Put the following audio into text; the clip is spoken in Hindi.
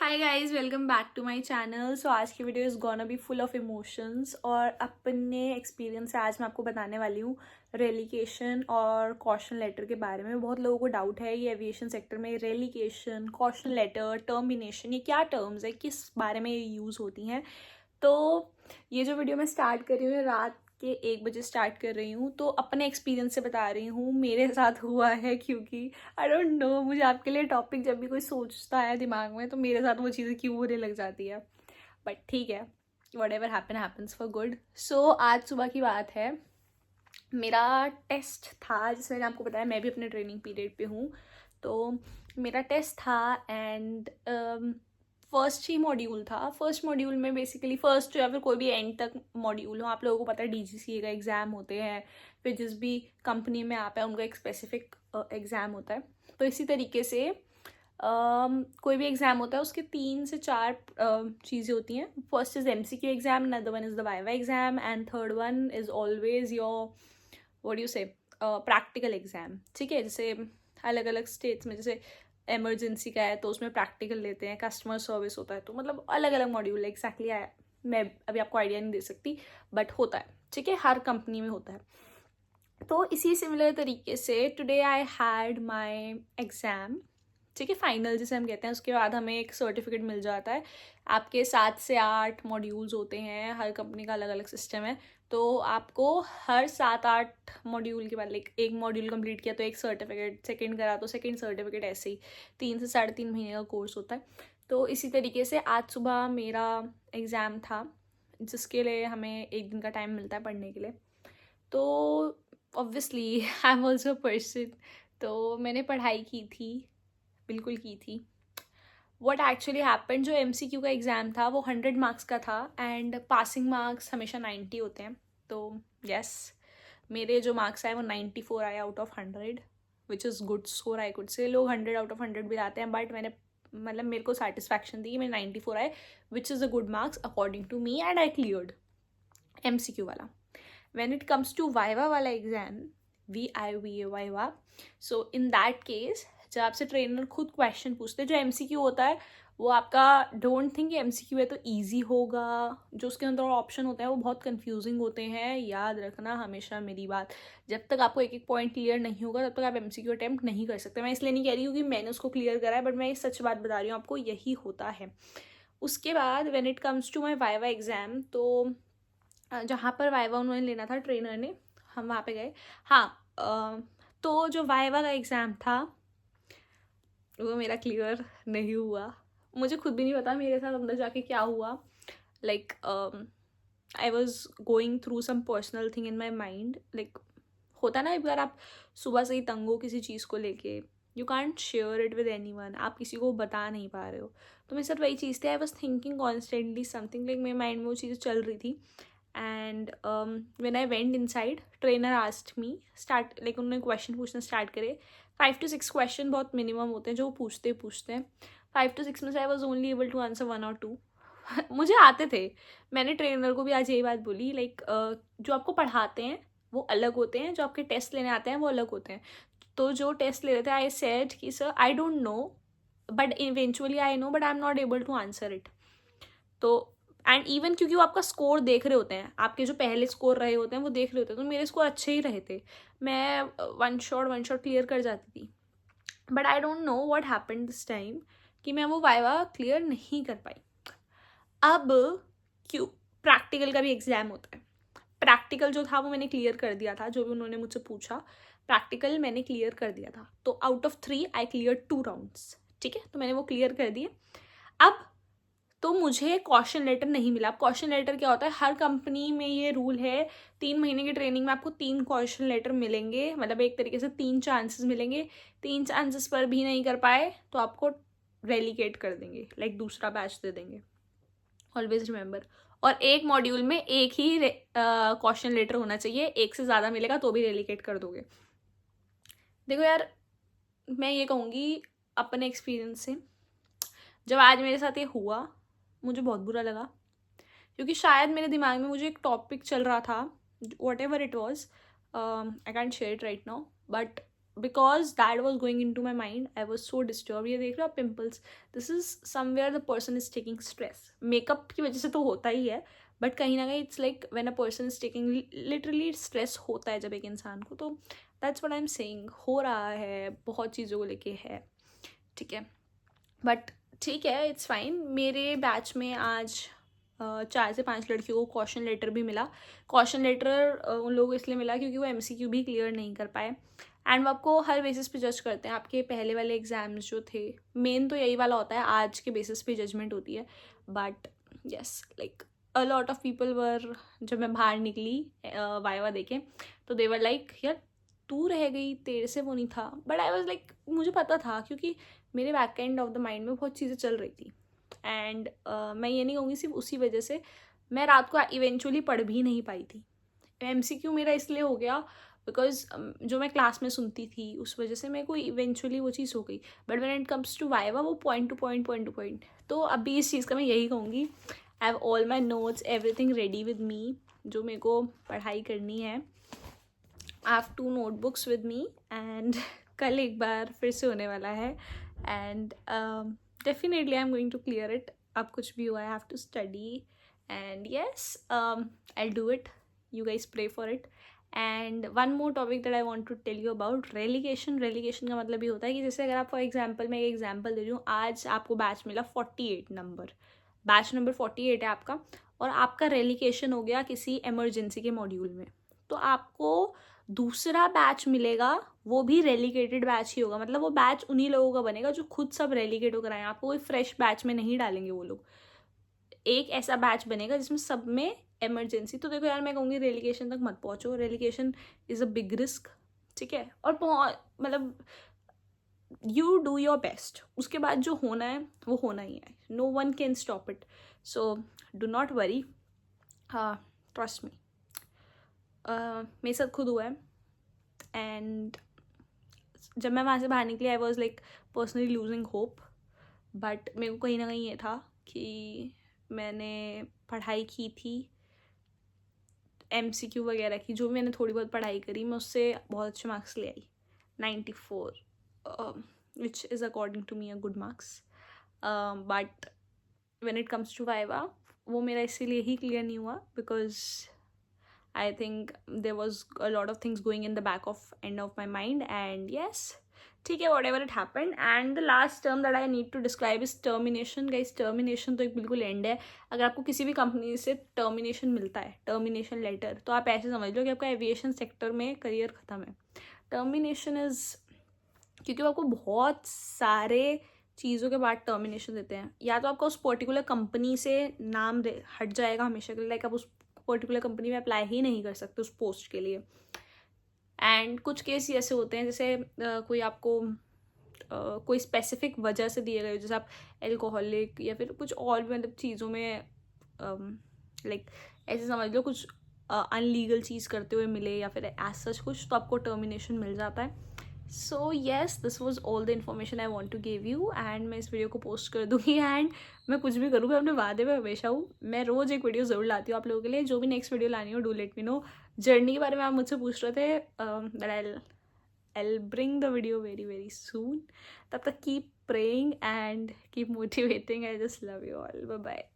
Hi guys, welcome back to my channel. So आज की video is gonna be full of emotions और अपने एक्सपीरियंस से आज मैं आपको बताने वाली हूँ रेलिकेशन और कॉशन लेटर के बारे में। बहुत लोगों को डाउट है ये एविएशन सेक्टर में रेलिकेशन, कॉशन लेटर, टर्मिनेशन, ये क्या टर्म्स है, किस बारे में ये यूज़ होती हैं। तो ये जो वीडियो मैं स्टार्ट कर रही हूँ रात के 1 बजे स्टार्ट कर रही हूँ, तो अपने एक्सपीरियंस से बता रही हूँ, मेरे साथ हुआ है। क्योंकि आई डोंट नो, मुझे आपके लिए टॉपिक जब भी कोई सोचता है दिमाग में तो मेरे साथ वो चीज़ें क्यों बुरी लग जाती है। बट ठीक है, whatever happen happens for good. So आज सुबह की बात है, मेरा टेस्ट था। जैसे मैंने आपको बताया मैं भी अपने ट्रेनिंग पीरियड पे हूँ, तो मेरा टेस्ट था एंड फर्स्ट ही मॉड्यूल था। फर्स्ट मॉड्यूल में बेसिकली फर्स्ट या फिर कोई भी एंड तक मॉड्यूल हो, आप लोगों को पता है DGCA का एग्ज़ाम होते हैं, फिर जिस भी कंपनी में आप है उनका एक स्पेसिफिक एग्ज़ाम होता है। तो इसी तरीके से कोई भी एग्ज़ाम होता है उसके 3 से 4 चीज़ें होती हैं। First is MCQ exam, another one is the viva exam and third one is always your what you से प्रैक्टिकल एग्ज़ाम। ठीक है, जैसे अलग अलग स्टेट्स में जैसे इमरजेंसी का है तो उसमें प्रैक्टिकल लेते हैं, कस्टमर सर्विस होता है, तो मतलब अलग अलग मॉड्यूल है। एक्जैक्टली मैं अभी आपको आइडिया नहीं दे सकती, बट होता है। ठीक है, हर कंपनी में होता है। तो इसी सिमिलर तरीके से today I had my exam. ठीक है, फाइनल जिसे हम कहते हैं। उसके बाद हमें एक सर्टिफिकेट मिल जाता है। आपके 7 से 8 मॉड्यूल्स होते हैं, हर कंपनी का अलग अलग सिस्टम है। तो आपको हर 7-8 मॉड्यूल के बाद एक मॉड्यूल कंप्लीट किया तो एक सर्टिफिकेट, सेकंड करा तो सेकंड सर्टिफिकेट, ऐसे ही 3 से 3.5 महीने का कोर्स होता है। तो इसी तरीके से आज सुबह मेरा एग्ज़ाम था, जिसके लिए हमें 1 दिन का टाइम मिलता है पढ़ने के लिए। तो obviously I am also person, तो मैंने पढ़ाई की थी, बिल्कुल की थी। वट एक्चुअली हैपन, जो MCQ का एग्ज़ाम था वो 100 मार्क्स का था एंड पासिंग मार्क्स हमेशा 90 होते हैं। तो यस, मेरे जो मार्क्स आए वो 94 आए out of 100, which is good score I could say. लोग 100 आउट ऑफ 100 भी लाते हैं, बट मैंने मतलब मेरे को सेटिस्फैक्शन थी कि मेरे 94 आए, which is a good marks according to me, and I cleared MCQ वाला। When it comes to viva वाला exam, VIVA viva, so in that case जब आपसे ट्रेनर खुद क्वेश्चन पूछते हैं, जो MCQ होता है वो आपका, डोंट थिंक MCQ है तो ईजी होगा। जो उसके अंदर ऑप्शन होते हैं वो बहुत कंफ्यूजिंग होते हैं। याद रखना हमेशा मेरी बात, जब तक आपको एक एक पॉइंट क्लियर नहीं होगा तब तक आप MCQ अटैम्प्ट नहीं कर सकते। मैं इसलिए नहीं कह रही हूँ कि मैंने उसको क्लियर करा है, बट मैं ये सच बात बता रही हूँ आपको, यही होता है। उसके बाद when it comes to my viva exam, तो जहाँ पर वाइवा उन्होंने लेना था ट्रेनर ने, हम वहाँ पे गए। हाँ, तो जो वाइवा का एग्ज़ाम था वो मेरा क्लियर नहीं हुआ। मुझे खुद भी नहीं पता मेरे साथ अंदर जाके क्या हुआ। Like I was going through some personal thing in my mind. Like होता ना, एक बार आप सुबह से ही तंग हो किसी चीज़ को लेके, you can't share it with any one, आप किसी को बता नहीं पा रहे हो। तो मेरे साथ वही चीज़ थी। I was thinking constantly something, like मेरे माइंड में वो चीज़ें चल रही थी। And when I went inside, trainer asked me start, like उन्होंने क्वेश्चन पूछना स्टार्ट करे। 5 to 6 क्वेश्चन बहुत मिनिमम होते हैं जो वो पूछते हैं। 5 to 6 में से I was only able to answer 1 or 2। मुझे आते थे। मैंने ट्रेनर को भी आज यही बात बोली, लाइक जो आपको पढ़ाते हैं वो अलग होते हैं, जो आपके टेस्ट लेने आते हैं वो अलग होते हैं। तो जो टेस्ट ले रहे थे, आई सेड कि sir I don't know, but eventually I know, but I am not able to answer it. तो एंड इवन क्योंकि वो आपका स्कोर देख रहे होते हैं, आपके जो पहले स्कोर रहे होते हैं वो देख रहे होते हैं, तो मेरे स्कोर अच्छे ही रहे थे। मैं वन शॉट क्लियर कर जाती थी। But I don't know what happened this time कि मैं वो वाइवा क्लियर नहीं कर पाई। अब क्यों, प्रैक्टिकल का भी एग्ज़ाम होता है। प्रैक्टिकल जो था वो मैंने क्लियर कर दिया था, जो भी उन्होंने मुझसे पूछा प्रैक्टिकल मैंने क्लियर कर दिया था। तो out of 3 I clear 2 rounds. ठीक है, तो मैंने वो क्लियर कर दिए। अब तो मुझे कॉशन लेटर नहीं मिला। अब कॉशन लेटर क्या होता है, हर कंपनी में ये रूल है, 3 महीने की ट्रेनिंग में आपको 3 कॉशन लेटर मिलेंगे, मतलब एक तरीके से 3 चांसेस मिलेंगे। 3 चांसेस पर भी नहीं कर पाए तो आपको रेलिकेट कर देंगे, लाइक दूसरा बैच दे देंगे। Always remember. और एक मॉड्यूल में एक ही कॉशन लेटर होना चाहिए, एक से ज़्यादा मिलेगा तो भी रेलिकेट कर दोगे। देखो यार, मैं ये कहूँगी अपने एक्सपीरियंस से, जब आज मेरे साथ ये हुआ मुझे बहुत बुरा लगा, क्योंकि शायद मेरे दिमाग में मुझे एक टॉपिक चल रहा था, whatever it was, I can't share it right now, but because that was going into my mind, I was so disturb. ये देख रहे हो pimples, this is somewhere the person is taking stress. Makeup की वजह से तो होता ही है, बट कहीं ना कहीं it's like when a person is taking, literally stress होता है जब एक इंसान को. तो that's what I am saying, हो रहा है, बहुत चीज़ों को लेके है, ठीक है. बट ठीक है, इट्स फाइन. मेरे बैच में आज 4 से 5 लड़कियों को क्वेश्चन लेटर भी मिला. क्वेश्चन लेटर उन लोगों को इसलिए मिला क्योंकि वो MCQ भी क्लियर नहीं कर पाए. एंड वो आपको हर बेसिस पे जज करते हैं. आपके पहले वाले एग्जाम्स जो थे, मेन तो यही वाला होता है, आज के बेसिस पे जजमेंट होती है. But yes, like a lot of people were, जब मैं बाहर निकली वाइवा देखे, तो दे वर लाइक यार तू रह गई, तेरे से वो नहीं था. बट आई वॉज लाइक, मुझे पता था क्योंकि मेरे back end of the mind में बहुत चीज़ें चल रही थी. एंड मैं ये नहीं कहूँगी सिर्फ उसी वजह से, मैं रात को इवेंचुअली पढ़ भी नहीं पाई थी. MCQ मेरा इसलिए हो गया बिकॉज जो मैं क्लास में सुनती थी उस वजह से मेरे को इवेंचुअली वो चीज़ हो गई. But when it comes to viva, वो पॉइंट टू पॉइंट. तो अभी इस चीज़ का मैं यही कहूँगी, I have all my notes, everything ready with me, जो मेरे को पढ़ाई करनी है. I have 2 notebooks with me and कल एक बार फिर से होने वाला है. And definitely I am going to clear it. अब कुछ भी हुआ, I have to study and yes, I do it. You guys pray for it. And one more topic that I want to tell you about, relegation. relegation का मतलब ये होता है कि जैसे अगर आप फॉर एग्जाम्पल, मैं एक एग्जाम्पल दे रही हूँ, आज आपको बैच मिला 48 नंबर, बैच नंबर 48 है आपका, और आपका रेलिगेशन हो गया किसी इमरजेंसी के मॉड्यूल में, तो आपको दूसरा बैच मिलेगा, वो भी रेलिगेटेड बैच ही होगा. मतलब वो बैच उन्हीं लोगों का बनेगा जो खुद सब रेलिगेट होकर आए. आपको कोई फ्रेश बैच में नहीं डालेंगे वो लोग. एक ऐसा बैच बनेगा जिसमें सब में इमरजेंसी. तो देखो यार, मैं कहूँगी रेलिगेशन तक मत पहुँचो. Relegation is a big risk, ठीक है. और मतलब यू डू योर बेस्ट. उसके बाद जो होना है वो होना ही है. No one can stop it. So do not worry, trust me. मेरे साथ खुद हुआ है. एंड जब मैं वहाँ से बाहर निकली, I was like personally losing hope. But मेरे को कहीं ना कहीं ये था कि मैंने पढ़ाई की थी, MCQ वगैरह की, जो भी मैंने थोड़ी बहुत पढ़ाई करी, मैं उससे बहुत अच्छे मार्क्स ले आई, 94, which is according to me a good marks. But when it comes to viva, वो मेरा इसीलिए ही क्लियर नहीं हुआ because I think there was a lot of things going in the back of and of my mind. And yes, ठीक है, whatever it happened. And the last term that I need to describe is termination. Guys, termination तो एक बिल्कुल एंड है. अगर आपको किसी भी कंपनी से टर्मिनेशन मिलता है, टर्मिनेशन लेटर, तो आप ऐसे समझ लो कि आपका एविएशन सेक्टर में करियर ख़त्म है. टर्मिनेशन इज़, क्योंकि वो आपको बहुत सारे चीज़ों के बाद टर्मिनेशन देते हैं. या तो आपका उस पर्टिकुलर कंपनी से नाम हट जाएगा हमेशा के लिए, लाइक आप उस पर्टिकुलर कंपनी में अप्लाई ही नहीं कर सकते उस पोस्ट के लिए. एंड कुछ केस ऐसे होते हैं जैसे कोई आपको कोई स्पेसिफिक वजह से दिए गए, जैसे आप एल्कोहलिक या फिर कुछ और भी मतलब चीज़ों में लाइक ऐसे समझ लो कुछ अनलीगल चीज़ करते हुए मिले या फिर एज सच कुछ, तो आपको टर्मिनेशन मिल जाता है. So yes, this was all the information I want to give you. And मैं इस वीडियो को पोस्ट कर दूँगी. एंड मैं कुछ भी करूँ, मैं अपने वादे में हमेशा हूँ. मैं रोज़ एक वीडियो ज़रूर लाती हूँ आप लोगों के लिए. जो भी नेक्स्ट वीडियो लानी हो, do let me know. Journey के बारे में आप मुझसे पूछ रहे थे, that I'll bring the video very very soon. तब तक keep praying and keep motivating. I just love you all. Bye bye.